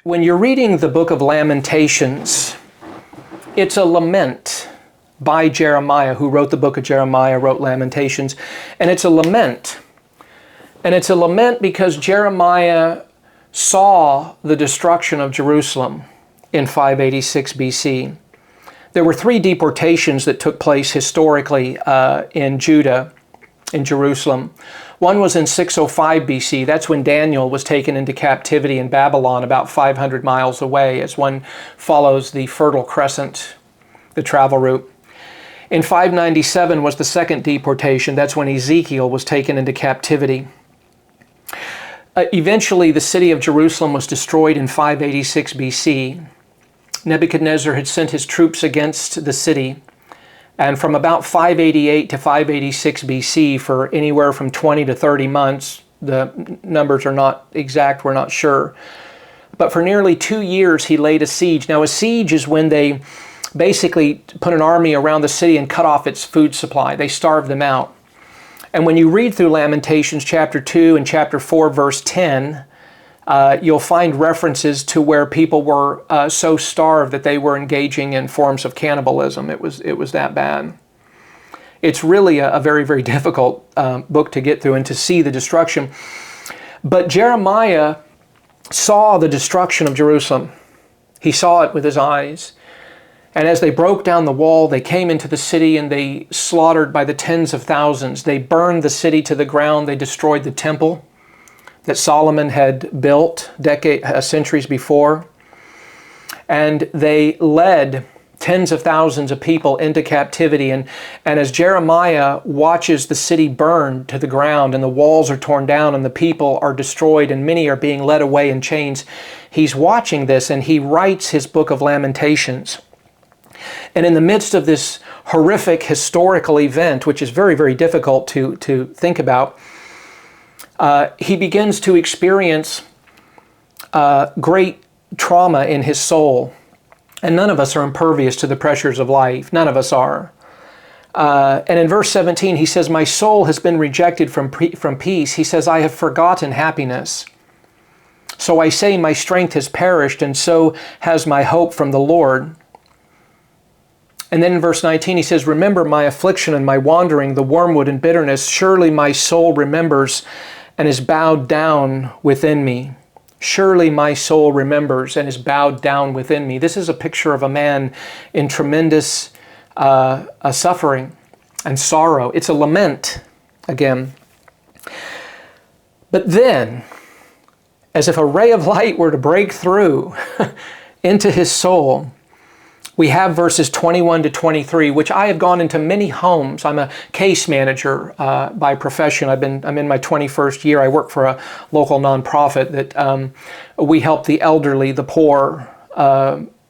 When you're reading the book of Lamentations, it's a lament by Jeremiah, who wrote the book of Jeremiah, wrote Lamentations, and it's a lament. And it's a lament because Jeremiah saw the destruction of Jerusalem in 586 BC. There were 3 deportations that took place historically in Judah, in Jerusalem. One was in 605 BC. That's when Daniel was taken into captivity in Babylon, about 500 miles away, as one follows the Fertile Crescent, the travel route. In 597 was the second deportation. That's when Ezekiel was taken into captivity. Eventually, the city of Jerusalem was destroyed in 586 BC. Nebuchadnezzar had sent his troops against the city. And from about 588 to 586 BC, for anywhere from 20 to 30 months, the numbers are not exact, we're not sure. But for nearly 2 years, he laid a siege. Now, a siege is when they basically put an army around the city and cut off its food supply. They starved them out. And when you read through Lamentations chapter 2 and chapter 4, verse 10, you'll find references to where people were so starved that they were engaging in forms of cannibalism. It was that bad. It's really a very, very difficult book to get through and to see the destruction. But Jeremiah saw the destruction of Jerusalem. He saw it with his eyes. And as they broke down the wall, they came into the city and they slaughtered by the tens of thousands. They burned the city to the ground. They destroyed the temple that Solomon had built centuries before. And they led tens of thousands of people into captivity. And as Jeremiah watches the city burn to the ground and the walls are torn down and the people are destroyed and many are being led away in chains, he's watching this and he writes his book of Lamentations. And in the midst of this horrific historical event, which is very, very difficult to think about, he begins to experience great trauma in his soul. And none of us are impervious to the pressures of life. None of us are. And in verse 17, he says, "My soul has been rejected from peace." He says, "I have forgotten happiness. So I say, my strength has perished, and so has my hope from the Lord." And then in verse 19, he says, "Remember my affliction and my wandering, the wormwood and bitterness. Surely my soul remembers and is bowed down within me." Surely my soul remembers and is bowed down within me. This is a picture of a man in tremendous suffering and sorrow. It's a lament again. But then, as if a ray of light were to break through into his soul, we have verses 21 to 23, which I have gone into many homes. I'm a case manager by profession. I'm in my 21st year. I work for a local nonprofit that we help the elderly, the poor,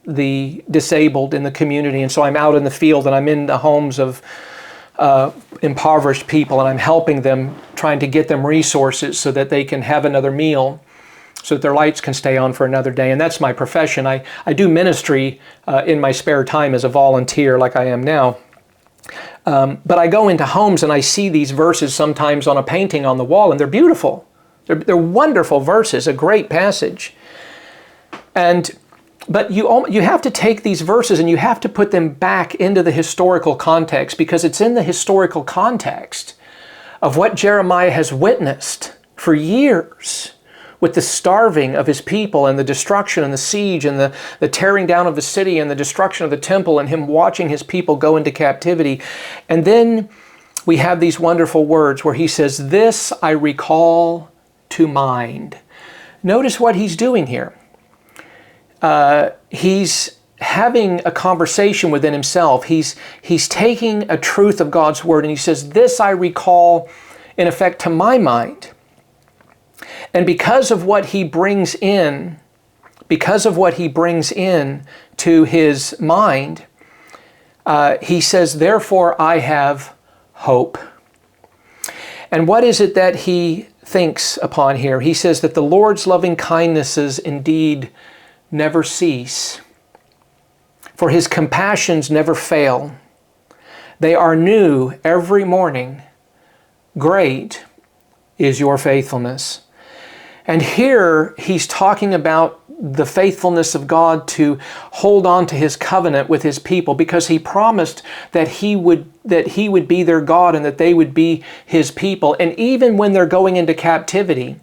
the disabled in the community. And so I'm out in the field and I'm in the homes of impoverished people, and I'm helping them, trying to get them resources so that they can have another meal, so that their lights can stay on for another day. And that's my profession. I do ministry in my spare time as a volunteer like I am now. But I go into homes and I see these verses sometimes on a painting on the wall, and they're beautiful. They're wonderful verses, a great passage. But you have to take these verses and you have to put them back into the historical context, because it's in the historical context of what Jeremiah has witnessed for years, with the starving of his people and the destruction and the siege and the tearing down of the city and the destruction of the temple, and him watching his people go into captivity. And then we have these wonderful words where he says, "This I recall to mind." Notice what he's doing here. He's having a conversation within himself. He's taking a truth of God's word and he says, "This I recall in effect to my mind." And because of what he brings in to his mind, he says, "Therefore I have hope." And what is it that he thinks upon here? He says that the Lord's loving kindnesses indeed never cease, for his compassions never fail. They are new every morning. Great is your faithfulness. And here he's talking about the faithfulness of God to hold on to his covenant with his people, because he promised that he would be their God and that they would be his people. And even when they're going into captivity,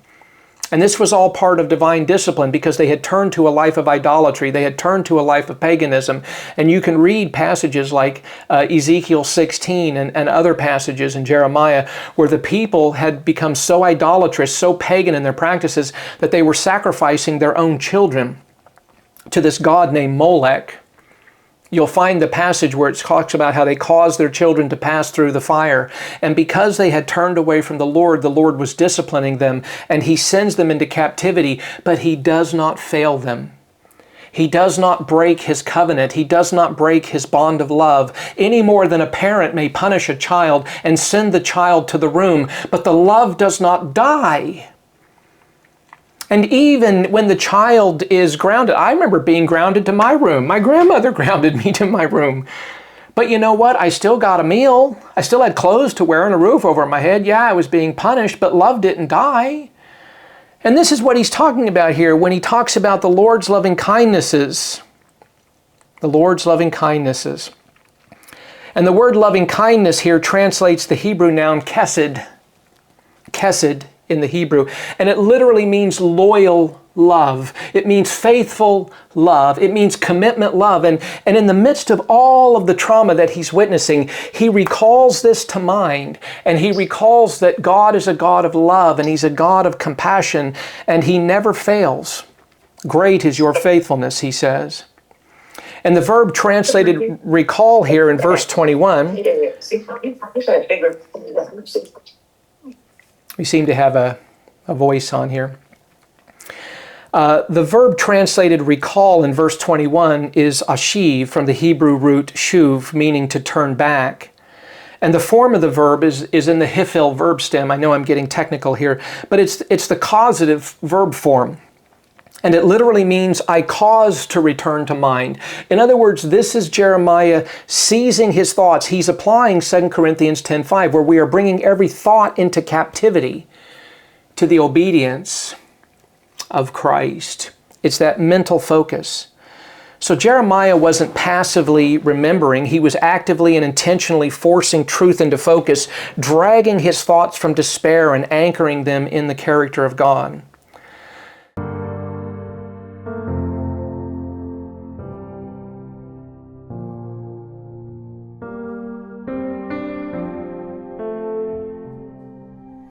and this was all part of divine discipline because they had turned to a life of idolatry. They had turned to a life of paganism. And you can read passages like Ezekiel 16 and other passages in Jeremiah where the people had become so idolatrous, so pagan in their practices that they were sacrificing their own children to this god named Molech. You'll find the passage where it talks about how they caused their children to pass through the fire. And because they had turned away from the Lord was disciplining them, and he sends them into captivity, but he does not fail them. He does not break his covenant. He does not break his bond of love any more than a parent may punish a child and send the child to the room, but the love does not die. And even when the child is grounded, I remember being grounded to my room. My grandmother grounded me to my room. But you know what? I still got a meal. I still had clothes to wear and a roof over my head. Yeah, I was being punished, but love didn't die. And this is what he's talking about here when he talks about the Lord's loving kindnesses. The Lord's loving kindnesses. And the word loving kindness here translates the Hebrew noun kesed. Kesed in the Hebrew, and it literally means loyal love. It means faithful love. It means commitment love. And in the midst of all of the trauma that he's witnessing, he recalls this to mind, and he recalls that God is a God of love, and he's a God of compassion, and he never fails. Great is your faithfulness, he says. And the verb translated recall here in verse 21, we seem to have a voice on here. The verb translated recall in verse 21 is ashiv from the Hebrew root shuv, meaning to turn back. And the form of the verb is in the hiphil verb stem. I know I'm getting technical here, but it's the causative verb form. And it literally means I cause to return to mind. In other words, this is Jeremiah seizing his thoughts. He's applying 2 Corinthians 10:5, where we are bringing every thought into captivity to the obedience of Christ. It's that mental focus. So Jeremiah wasn't passively remembering. He was actively and intentionally forcing truth into focus, dragging his thoughts from despair and anchoring them in the character of God.